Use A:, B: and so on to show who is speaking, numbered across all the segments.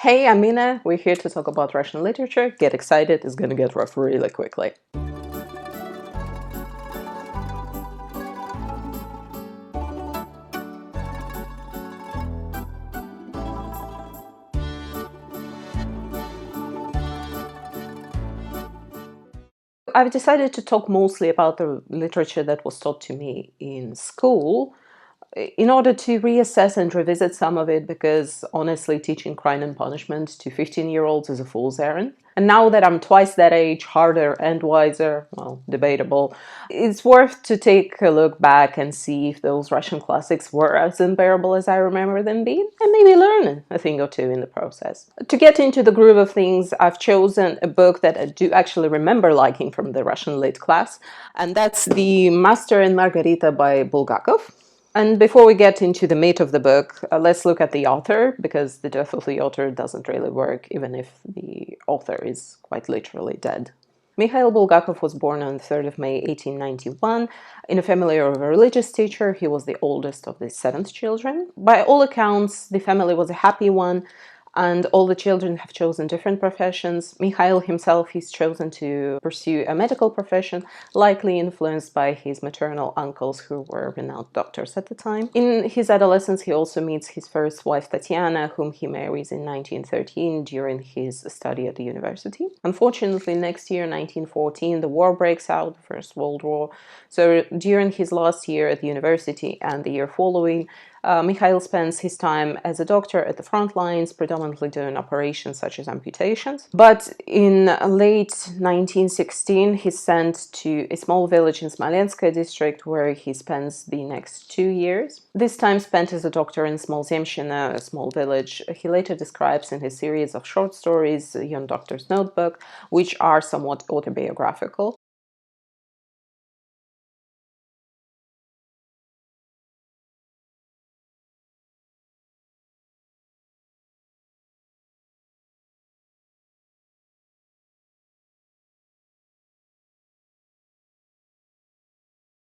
A: Hey, I'm Mina. We're here to talk about Russian literature. Get excited, it's gonna get rough really quickly. I've decided to talk mostly about the literature that was taught to me in school in order to reassess and revisit some of it, because honestly, teaching Crime and Punishment to 15-year-olds is a fool's errand. And now that I'm twice that age, harder and wiser, well, debatable, it's worth to take a look back and see if those Russian classics were as unbearable as I remember them being, and maybe learn a thing or two in the process. To get into the groove of things, I've chosen a book that I do actually remember liking from the Russian lit class, and that's the Master and Margarita by Bulgakov. And before we get into the meat of the book, let's look at the author, because the death of the author doesn't really work, even if the author is quite literally dead. Mikhail Bulgakov was born on the 3rd of May 1891 in a family of a religious teacher. He was the oldest of the 7 children. By all accounts, the family was a happy one, and all the children have chosen different professions. Mikhail himself, he's chosen to pursue a medical profession, likely influenced by his maternal uncles, who were renowned doctors at the time. In his adolescence, he also meets his first wife, Tatiana, whom he marries in 1913 during his study at the university. Unfortunately, next year, 1914, the war breaks out, the First World War. So during his last year at the university and the year following, Mikhail spends his time as a doctor at the front lines, predominantly doing operations such as amputations. But in late 1916, he's sent to a small village in Smolensk district, where he spends the next 2 years. This time spent as a doctor in Smolzemshina, a small village, he later describes in his series of short stories, Young Doctor's Notebook, which are somewhat autobiographical.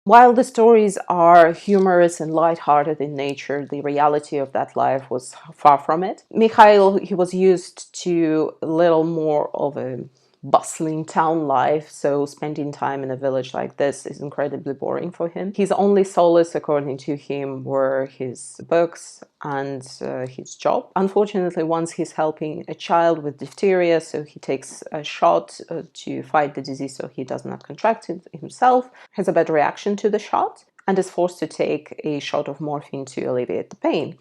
A: While the stories are humorous and lighthearted in nature, the reality of that life was far from it. Mikhail, he was used to a little more of a bustling town life, so spending time in a village like this is incredibly boring for him. His only solace, according to him, were his books and his job. Unfortunately, once he's helping a child with diphtheria, so he takes a shot to fight the disease so he does not contract it himself, has a bad reaction to the shot, and is forced to take a shot of morphine to alleviate the pain.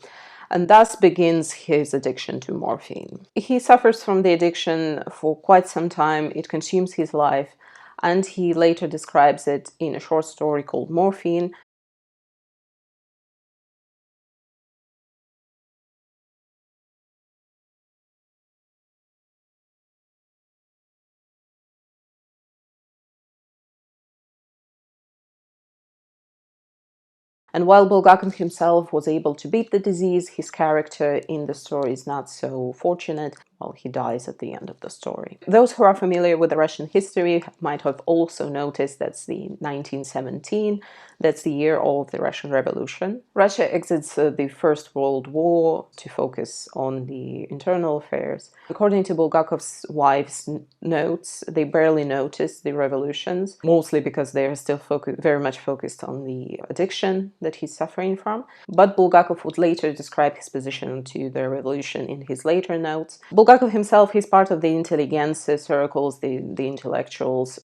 A: And thus begins his addiction to morphine. He suffers from the addiction for quite some time. It consumes his life, and he later describes it in a short story called Morphine. And while Bulgakov himself was able to beat the disease, his character in the story is not so fortunate. Well, he dies at the end of the story. Those who are familiar with the Russian history might have also noticed that's the 1917. That's the year of the Russian Revolution. Russia exits the First World War to focus on the internal affairs. According to Bulgakov's wife's notes, they barely noticed the revolutions, mostly because they are still very much focused on the addiction that he's suffering from. But Bulgakov would later describe his position to the revolution in his later notes. Bulgakov himself, he's part of the intelligentsia circles, the intellectuals.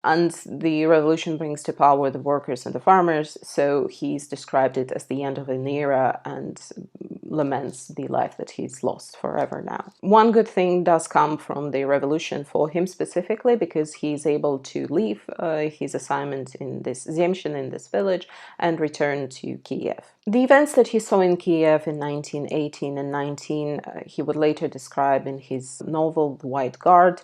A: And the revolution brings to power the workers and the farmers, so he's described it as the end of an era and laments the life that he's lost forever now. One good thing does come from the revolution for him specifically, because he's able to leave his assignment in this Zemshin, in this village, and return to Kiev. The events that he saw in Kiev in 1918 and 19, he would later describe in his novel The White Guard.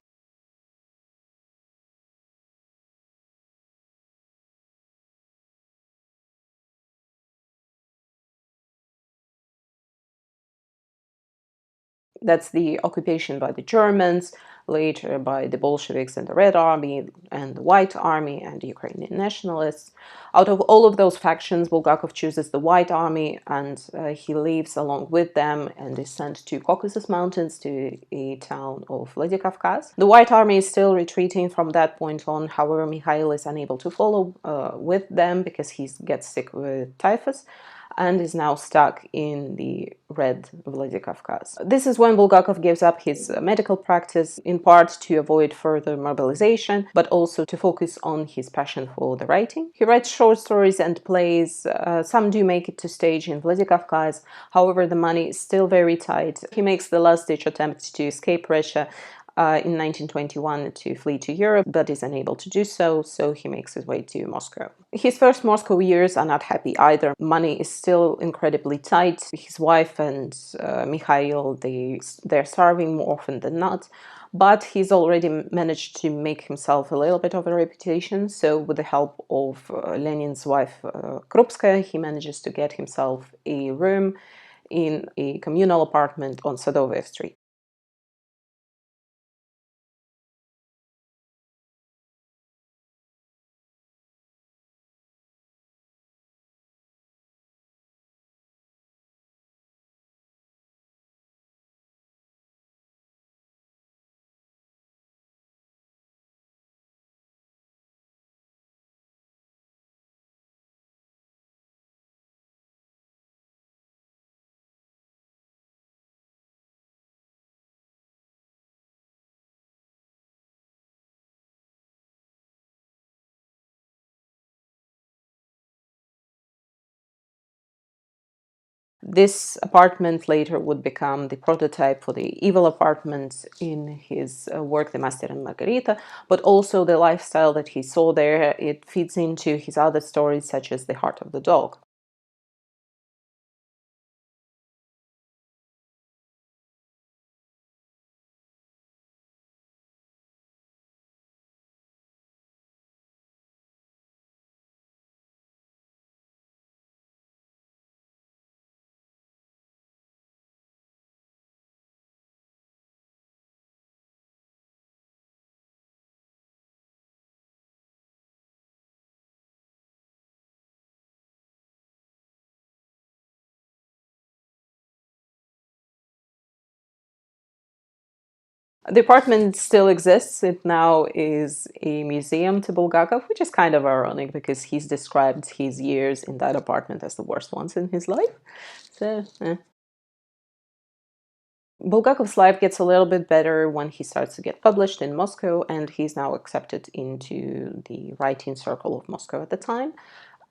A: That's the occupation by the Germans, later by the Bolsheviks and the Red Army and the White Army and the Ukrainian nationalists. Out of all of those factions, Bulgakov chooses the White Army, and he leaves along with them and is sent to Caucasus Mountains, to a town of Vladikavkaz. The White Army is still retreating from that point on. However, Mikhail is unable to follow with them because he gets sick with typhus and is now stuck in the Red Vladikavkaz. This is when Bulgakov gives up his medical practice, in part to avoid further mobilization, but also to focus on his passion for the writing. He writes short stories and plays. Some do make it to stage in Vladikavkaz. However, the money is still very tight. He makes the last-ditch attempt to escape Russia in 1921 to flee to Europe, but is unable to do so, so he makes his way to Moscow. His first Moscow years are not happy either. Money is still incredibly tight. His wife and Mikhail, they're starving more often than not, but he's already managed to make himself a little bit of a reputation. So with the help of Lenin's wife, Krupskaya, he manages to get himself a room in a communal apartment on Sadovaya Street. This apartment later would become the prototype for the evil apartment in his work, The Master and Margarita, but also the lifestyle that he saw there, it feeds into his other stories, such as The Heart of the Dog. The apartment still exists. It now is a museum to Bulgakov, which is kind of ironic because he's described his years in that apartment as the worst ones in his life. So, Bulgakov's life gets a little bit better when he starts to get published in Moscow, and he's now accepted into the writing circle of Moscow at the time.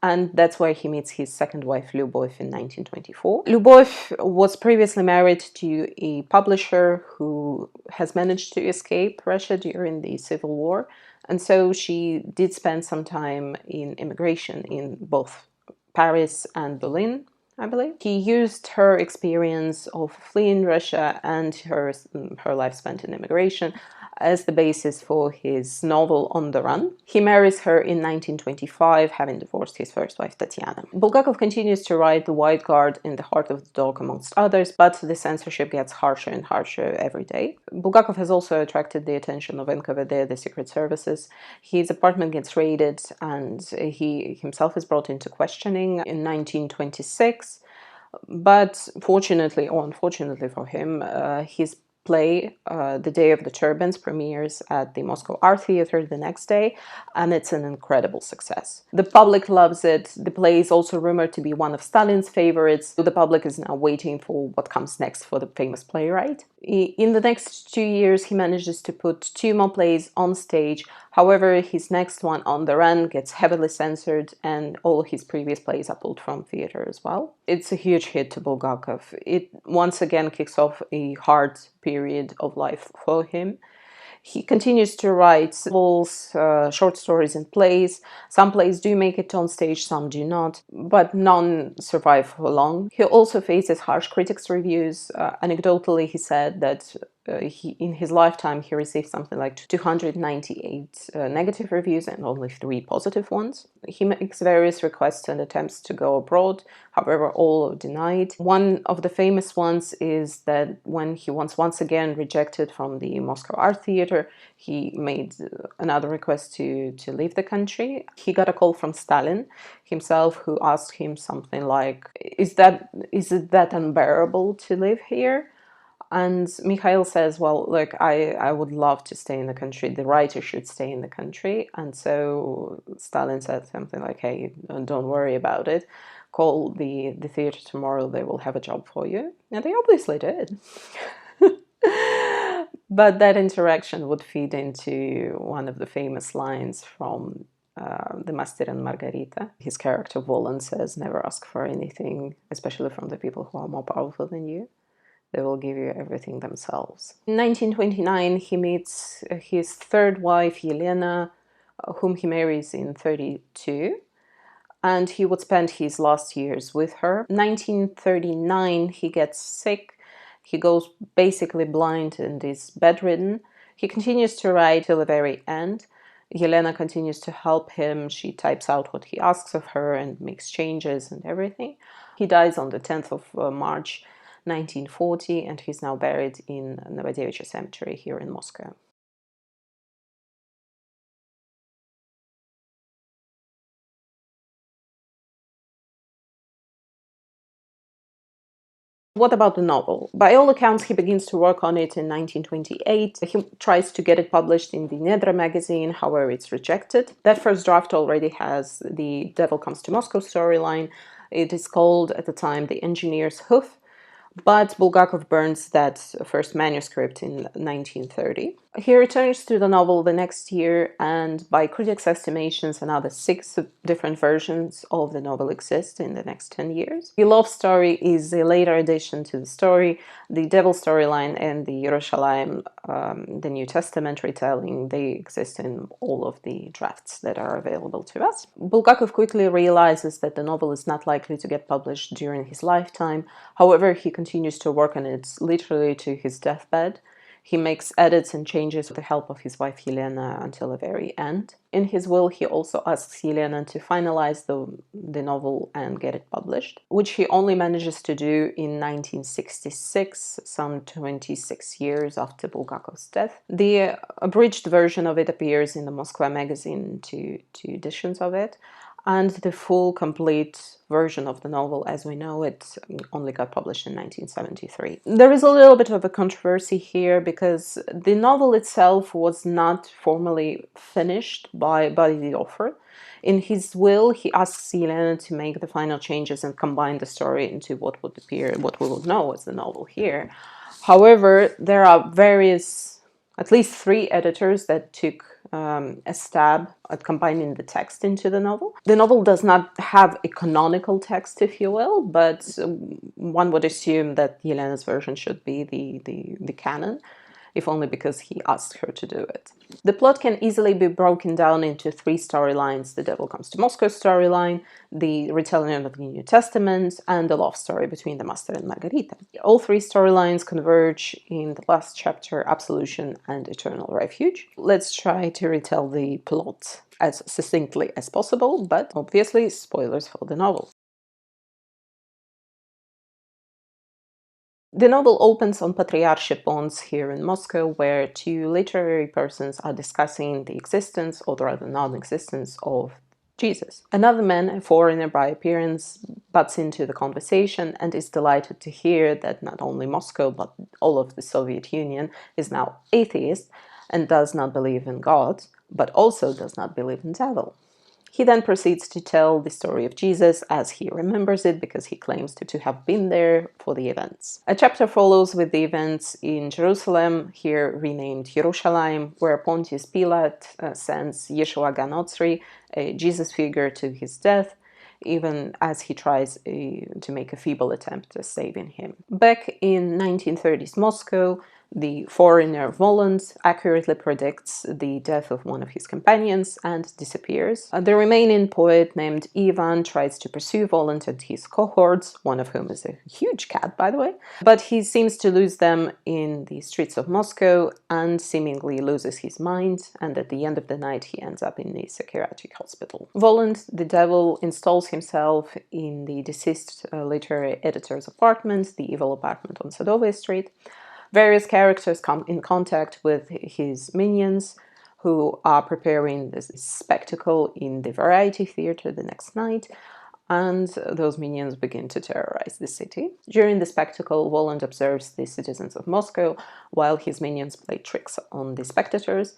A: And that's where he meets his second wife, Lyubov, in 1924. Lyubov was previously married to a publisher who has managed to escape Russia during the Civil War. And so she did spend some time in immigration in both Paris and Berlin, I believe. He used her experience of fleeing Russia and her life spent in immigration as the basis for his novel On the Run. He marries her in 1925, having divorced his first wife, Tatiana. Bulgakov continues to write The White Guard and The Heart of the Dog, amongst others, but the censorship gets harsher and harsher every day. Bulgakov has also attracted the attention of NKVD, the secret services. His apartment gets raided, and he himself is brought into questioning in 1926. But fortunately, or unfortunately for him, his play, The Day of the Turbans, premieres at the Moscow Art Theater the next day, and it's an incredible success. The public loves it. The play is also rumored to be one of Stalin's favorites. So the public is now waiting for what comes next for the famous playwright. In the next 2 years, he manages to put 2 more plays on stage. However, his next one, On the Run, gets heavily censored, and all his previous plays are pulled from theater as well. It's a huge hit to Bulgakov. It once again kicks off a hard period of life for him. He continues to write novels, short stories, and plays. Some plays do make it on stage, some do not, but none survive for long. He also faces harsh critics' reviews. Anecdotally, he said that in his lifetime, he received something like 298 negative reviews and only 3 positive ones. He makes various requests and attempts to go abroad, however, all are denied. One of the famous ones is that when he was once again rejected from the Moscow Art Theater, he made another request to leave the country. He got a call from Stalin himself, who asked him something like, is it that unbearable to live here? And Mikhail says, well, look, I would love to stay in the country. The writer should stay in the country. And so Stalin said something like, hey, don't worry about it. Call the theater tomorrow. They will have a job for you. And they obviously did. But that interaction would feed into one of the famous lines from the Master and Margarita. His character Volan says, never ask for anything, especially from the people who are more powerful than you. They will give you everything themselves. In 1929, he meets his third wife, Yelena, whom he marries in 32, and he would spend his last years with her. 1939, he gets sick. He goes basically blind and is bedridden. He continues to write till the very end. Yelena continues to help him. She types out what he asks of her and makes changes and everything. He dies on the 10th of March 1940, and he's now buried in Novodevichy Cemetery here in Moscow. What about the novel? By all accounts, he begins to work on it in 1928. He tries to get it published in the Nedra magazine, however, it's rejected. That first draft already has the Devil Comes to Moscow storyline. It is called, at the time, The Engineer's Hoof. But Bulgakov burns that first manuscript in 1930. He returns to the novel the next year, and by critics' estimations, another 6 different versions of the novel exist in the next 10 years. The love story is a later addition to the story. The devil storyline and the Yerushalayim, the New Testament retelling, they exist in all of the drafts that are available to us. Bulgakov quickly realizes that the novel is not likely to get published during his lifetime. However, he continues to work on it literally to his deathbed. He makes edits and changes with the help of his wife Yelena until the very end. In his will, he also asks Yelena to finalize the novel and get it published, which he only manages to do in 1966, some 26 years after Bulgakov's death. The abridged version of it appears in the Moskva magazine, two editions of it, and the full, complete version of the novel, as we know it, only got published in 1973. There is a little bit of a controversy here because the novel itself was not formally finished by the author. In his will, he asks Yelena to make the final changes and combine the story into what would appear, what we would know as the novel here. However, there are at least 3 editors that took a stab at combining the text into the novel. The novel does not have a canonical text, if you will, but one would assume that Yelena's version should be the canon, if only because he asked her to do it. The plot can easily be broken down into 3 storylines: the Devil Comes to Moscow storyline, the retelling of the New Testament, and the love story between the Master and Margarita. All 3 storylines converge in the last chapter, Absolution and Eternal Refuge. Let's try to retell the plot as succinctly as possible, but obviously spoilers for the novel. The novel opens on Patriarchy Pons here in Moscow, where 2 literary persons are discussing the existence, or rather non-existence, of Jesus. Another man, a foreigner by appearance, butts into the conversation and is delighted to hear that not only Moscow, but all of the Soviet Union is now atheist and does not believe in God, but also does not believe in devil. He then proceeds to tell the story of Jesus as he remembers it, because he claims to have been there for the events. A chapter follows with the events in Jerusalem, here renamed Yerushalayim, where Pontius Pilate sends Yeshua Ganotzri, a Jesus figure, to his death, even as he tries to make a feeble attempt at saving him. Back in 1930s Moscow, The foreigner Volund accurately predicts the death of one of his companions and disappears. The remaining poet named Ivan tries to pursue Volund and his cohorts, one of whom is a huge cat, by the way, but he seems to lose them in the streets of Moscow and seemingly loses his mind, and at the end of the night he ends up in a psychiatric hospital. Volund, the devil, installs himself in the deceased literary editor's apartment, the evil apartment on Sadovaya Street. Various characters come in contact with his minions, who are preparing this spectacle in the variety theater the next night, and those minions begin to terrorize the city. During the spectacle, Volund observes the citizens of Moscow while his minions play tricks on the spectators.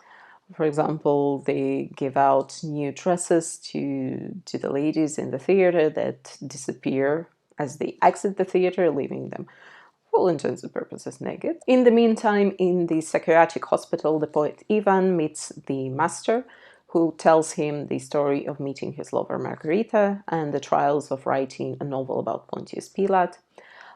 A: For example, they give out new dresses to the ladies in the theater that disappear as they exit the theater, leaving them for all intents and purposes naked. In the meantime, in the psychiatric hospital, the poet Ivan meets the master, who tells him the story of meeting his lover Margarita and the trials of writing a novel about Pontius Pilate.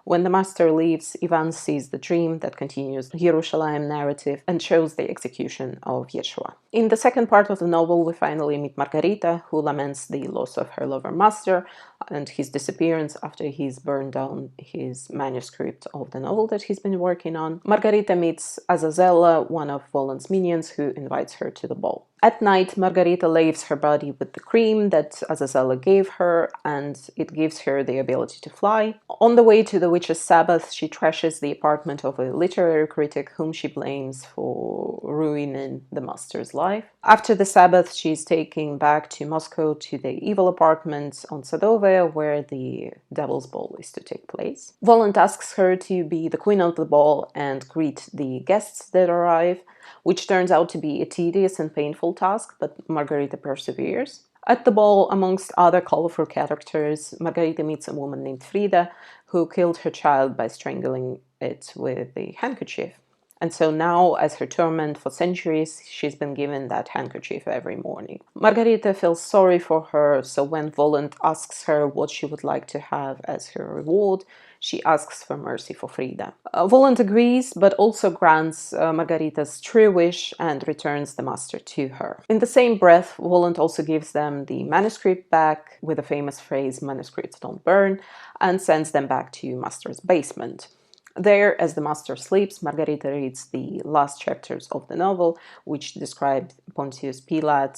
A: When the master leaves, Ivan sees the dream that continues the Yerushalayim narrative and shows the execution of Yeshua. In the second part of the novel, we finally meet Margarita, who laments the loss of her lover master and his disappearance after he's burned down his manuscript of the novel that he's been working on. Margarita meets Azazela, one of Volund's minions, who invites her to the ball. At night, Margarita laves her body with the cream that Azazela gave her, and it gives her the ability to fly. On the way to the witch's sabbath, she trashes the apartment of a literary critic whom she blames for ruining the master's life. After the sabbath, she's taken back to Moscow to the evil apartment on Sadovaya, where the devil's ball is to take place. Volund asks her to be the queen of the ball and greet the guests that arrive, which turns out to be a tedious and painful task, but Margarita perseveres. At the ball, amongst other colorful characters, Margarita meets a woman named Frida, who killed her child by strangling it with a handkerchief. And so now, as her torment for centuries, she's been given that handkerchief every morning. Margarita feels sorry for her, so when Volund asks her what she would like to have as her reward, she asks for mercy for Frida. Volund agrees, but also grants Margarita's true wish and returns the master to her. In the same breath, Volund also gives them the manuscript back with the famous phrase, "Manuscripts don't burn," and sends them back to master's basement. There, as the master sleeps, Margarita reads the last chapters of the novel, which describe Pontius Pilate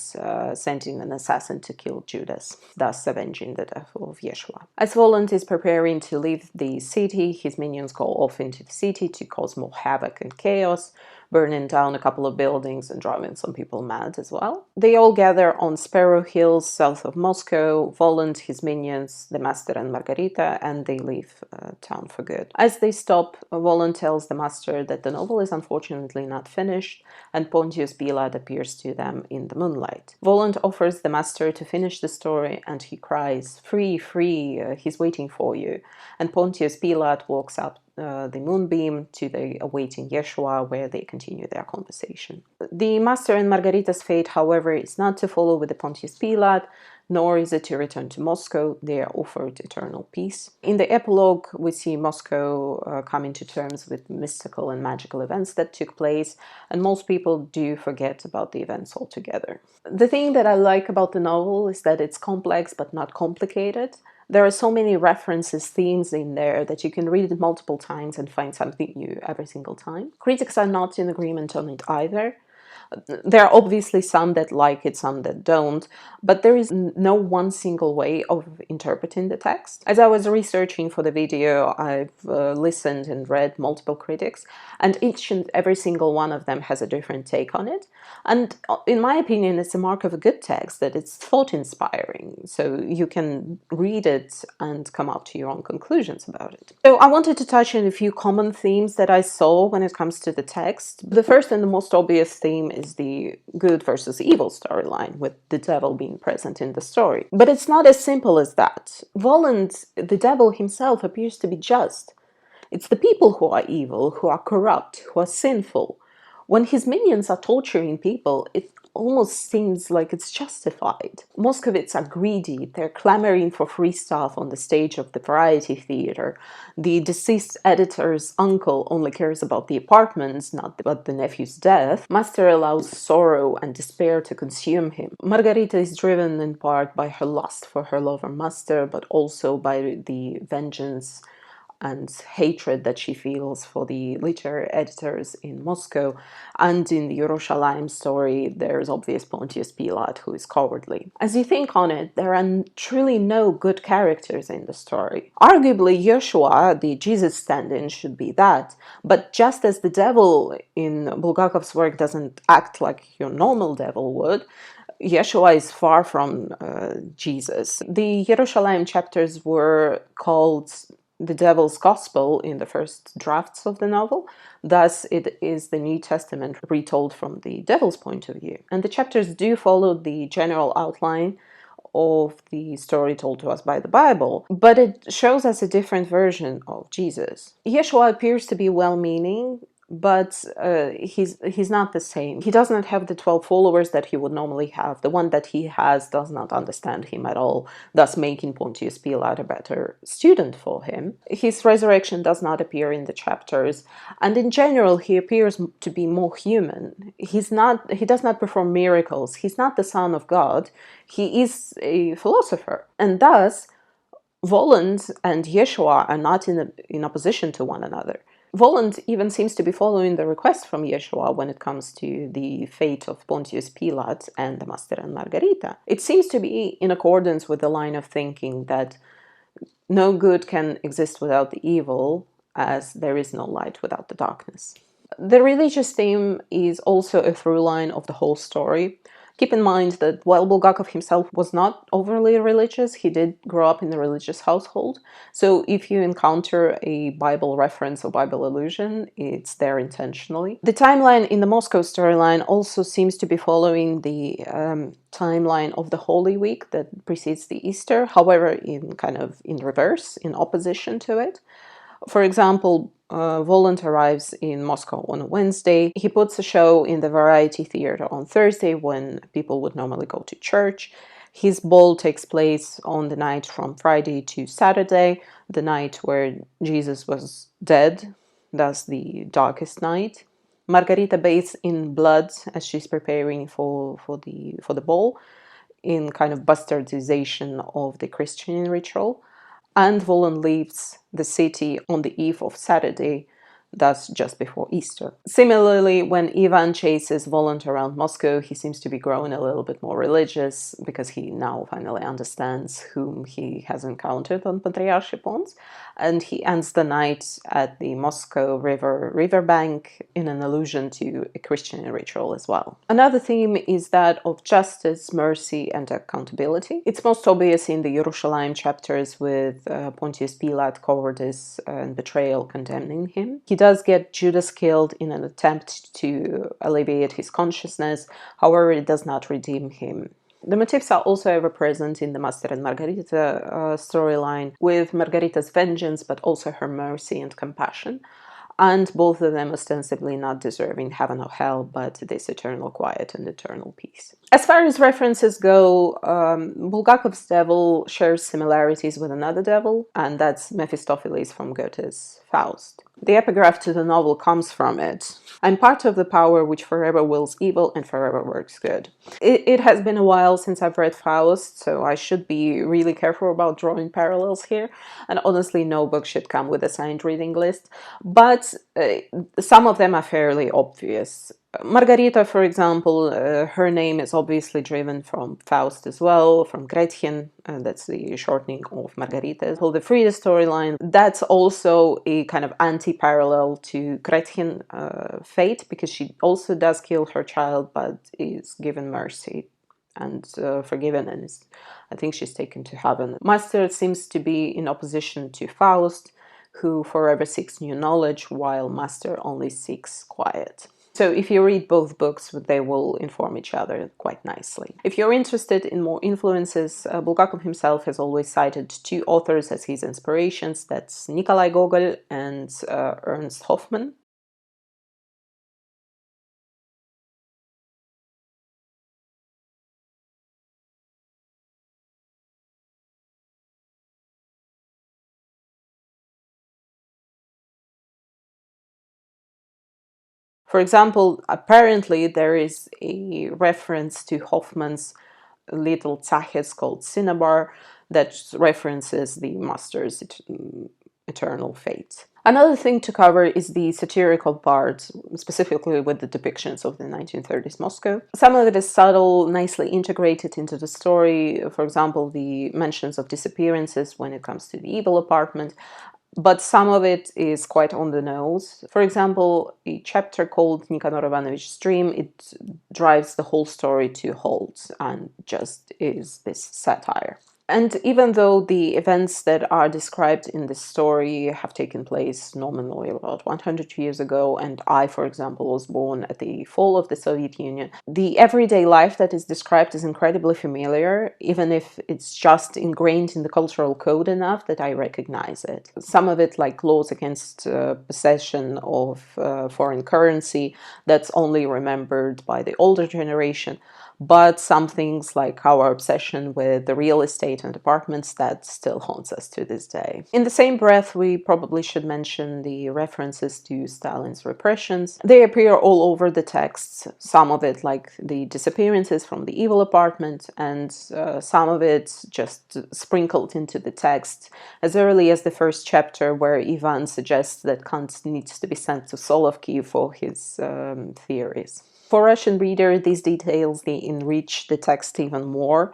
A: sending an assassin to kill Judas, thus avenging the death of Yeshua. As Volund is preparing to leave the city, his minions go off into the city to cause more havoc and chaos, burning down a couple of buildings and driving some people mad as well. They all gather on Sparrow Hills south of Moscow, Volund, his minions, the Master and Margarita, and they leave town for good. As they stop, Volund tells the Master that the novel is unfortunately not finished, and Pontius Pilate appears to them in the moonlight. Volund offers the Master to finish the story, and he cries, "Free, free, he's waiting for you." And Pontius Pilate walks up the moonbeam to the awaiting Yeshua, where they continue their conversation. The Master and Margarita's fate, however, is not to follow with the Pontius Pilate, nor is it to return to Moscow. They are offered eternal peace. In the epilogue, we see Moscow coming to terms with mystical and magical events that took place, and most people do forget about the events altogether. The thing that I like about the novel is that it's complex but not complicated. There are so many references, themes in there that you can read it multiple times and find something new every single time. Critics are not in agreement on it either. There are obviously some that like it, some that don't, but there is no one single way of interpreting the text. As I was researching for the video, I've listened and read multiple critics, and each and every single one of them has a different take on it. And in my opinion, it's a mark of a good text that it's thought-inspiring, so you can read it and come up to your own conclusions about it. So I wanted to touch on a few common themes that I saw when it comes to the text. The first and the most obvious theme is the good versus evil storyline, with the devil being present in the story. But it's not as simple as that. Volund, the devil himself, appears to be just. It's the people who are evil, who are corrupt, who are sinful. When his minions are torturing people, it almost seems like it's justified. Moscovites are greedy. They're clamoring for free stuff on the stage of the variety theater. The deceased editor's uncle only cares about the apartments, not about the nephew's death. Master allows sorrow and despair to consume him. Margarita is driven in part by her lust for her lover Master, but also by the vengeance and hatred that she feels for the literary editors in Moscow. And in the Yerushalayim story, there's obvious Pontius Pilate, who is cowardly. As you think on it, there are truly no good characters in the story. Arguably, Yeshua, the Jesus stand-in, should be that. But just as the devil in Bulgakov's work doesn't act like your normal devil would, Yeshua is far from Jesus. The Yerushalayim chapters were called the Devil's Gospel in the first drafts of the novel. Thus, it is the New Testament retold from the devil's point of view. And the chapters do follow the general outline of the story told to us by the Bible, but it shows us a different version of Jesus. Yeshua appears to be well-meaning, but he's not the same. He does not have the 12 followers that he would normally have. The one that he has does not understand him at all, thus making Pontius Pilate a better student for him. His resurrection does not appear in the chapters, and in general he appears to be more human. He does not perform miracles. He's not the Son of God. He is a philosopher, and thus Voland and Yeshua are not in opposition to one another. Voland even seems to be following the request from Yeshua when it comes to the fate of Pontius Pilate and the Master and Margarita. It seems to be in accordance with the line of thinking that no good can exist without the evil, as there is no light without the darkness. The religious theme is also a through line of the whole story. Keep in mind that while Bulgakov himself was not overly religious, he did grow up in a religious household. So if you encounter a Bible reference or Bible allusion, it's there intentionally. The timeline in the Moscow storyline also seems to be following the timeline of the Holy Week that precedes the Easter, however, in reverse, in opposition to it. For example, Volant arrives in Moscow on a Wednesday. He puts a show in the Variety Theater on Thursday when people would normally go to church. His ball takes place on the night from Friday to Saturday, the night where Jesus was dead, thus the darkest night. Margarita bathes in blood as she's preparing for the ball, in kind of bastardization of the Christian ritual. And Volan leaves the city on the eve of Saturday, thus just before Easter. Similarly, when Ivan chases Volant around Moscow, he seems to be growing a little bit more religious because he now finally understands whom he has encountered on Patriarchy Pons, and he ends the night at the Moscow riverbank in an allusion to a Christian ritual as well. Another theme is that of justice, mercy, and accountability. It's most obvious in the Yerushalayim chapters with Pontius Pilate cowardice and betrayal condemning him. He does get Judas killed in an attempt to alleviate his consciousness, however, it does not redeem him. The motifs are also ever present in the Master and Margarita storyline, with Margarita's vengeance, but also her mercy and compassion, and both of them ostensibly not deserving heaven or hell, but this eternal quiet and eternal peace. As far as references go, Bulgakov's devil shares similarities with another devil, and that's Mephistopheles from Goethe's Faust. The epigraph to the novel comes from it. I'm part of the power which forever wills evil and forever works good. It has been a while since I've read Faust, so I should be really careful about drawing parallels here, and honestly no book should come with a signed reading list, but some of them are fairly obvious. Margarita, for example, her name is obviously driven from Faust as well, from Gretchen, that's the shortening of Margarita. So the Frida storyline, that's also a kind of anti-parallel to Gretchen fate, because she also does kill her child, but is given mercy and forgiven, and I think she's taken to heaven. Master seems to be in opposition to Faust, who forever seeks new knowledge, while Master only seeks quiet. So if you read both books, they will inform each other quite nicely. If you're interested in more influences, Bulgakov himself has always cited two authors as his inspirations. That's Nikolai Gogol and Ernst Hoffmann. For example, apparently there is a reference to Hoffman's little tzachets called Cinnabar that references the Master's eternal fate. Another thing to cover is the satirical part, specifically with the depictions of the 1930s Moscow. Some of it is subtle, nicely integrated into the story. For example, the mentions of disappearances when it comes to the evil apartment, but some of it is quite on the nose. For example, a chapter called Nikanor Ivanovich's Dream, it drives the whole story to halt and just is this satire. And even though the events that are described in this story have taken place nominally about 100 years ago, and I, for example, was born at the fall of the Soviet Union, the everyday life that is described is incredibly familiar, even if it's just ingrained in the cultural code enough that I recognize it. Some of it, like laws against possession of foreign currency, that's only remembered by the older generation. But some things like our obsession with the real estate and apartments, that still haunts us to this day. In the same breath, we probably should mention the references to Stalin's repressions. They appear all over the texts, some of it like the disappearances from the evil apartment, and some of it just sprinkled into the text as early as the first chapter, where Ivan suggests that Kant needs to be sent to Solovki for his theories. For Russian reader, these details, they enrich the text even more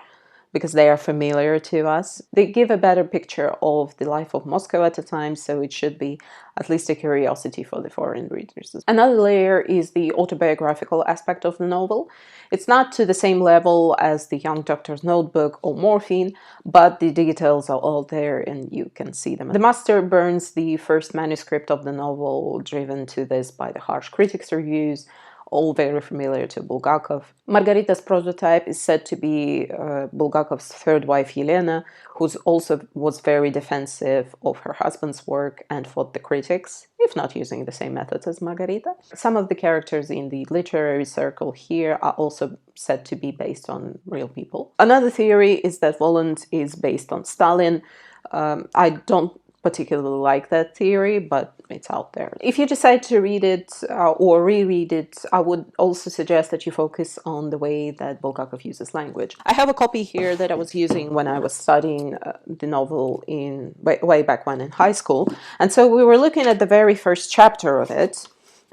A: because they are familiar to us. They give a better picture of the life of Moscow at the time, so it should be at least a curiosity for the foreign readers. Another layer is the autobiographical aspect of the novel. It's not to the same level as The Young Doctor's Notebook or Morphine, but the details are all there and you can see them. The master burns the first manuscript of the novel, driven to this by the harsh critics' reviews, all very familiar to Bulgakov. Margarita's prototype is said to be Bulgakov's third wife, Yelena, who also was very defensive of her husband's work and fought the critics, if not using the same methods as Margarita. Some of the characters in the literary circle here are also said to be based on real people. Another theory is that Voland is based on Stalin. I don't particularly like that theory, but it's out there. If you decide to read it or reread it, I would also suggest that you focus on the way that Bulgakov uses language. I have a copy here that I was using when I was studying the novel way back when in high school, and so we were looking at the very first chapter of it,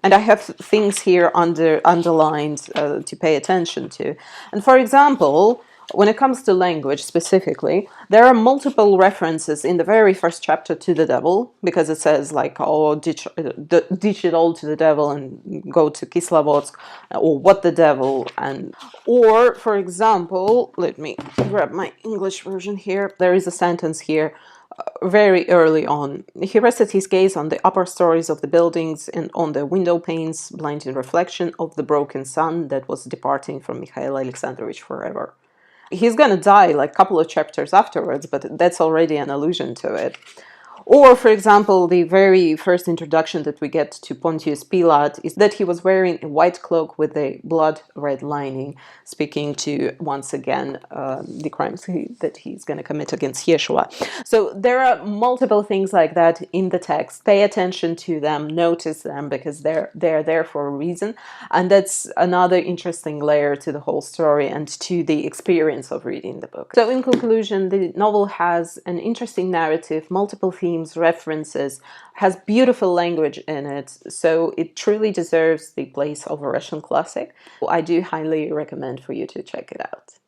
A: and I have things here underlined to pay attention to. And for example, when it comes to language specifically, there are multiple references in the very first chapter to the devil, because it says like, oh, ditch it all to the devil and go to Kislovodsk, or what the devil, or for example, let me grab my English version here. There is a sentence here very early on. He rested his gaze on the upper stories of the buildings and on the window panes, blinding reflection of the broken sun that was departing from Mikhail Alexandrovich forever. He's gonna die like a couple of chapters afterwards, but that's already an allusion to it. Or, for example, the very first introduction that we get to Pontius Pilate is that he was wearing a white cloak with a blood-red lining, speaking to, once again, the crimes that he's going to commit against Yeshua. So there are multiple things like that in the text. Pay attention to them, notice them, because they're there for a reason. And that's another interesting layer to the whole story and to the experience of reading the book. So in conclusion, the novel has an interesting narrative, multiple themes, references, has beautiful language in it, so it truly deserves the place of a Russian classic. I do highly recommend for you to check it out.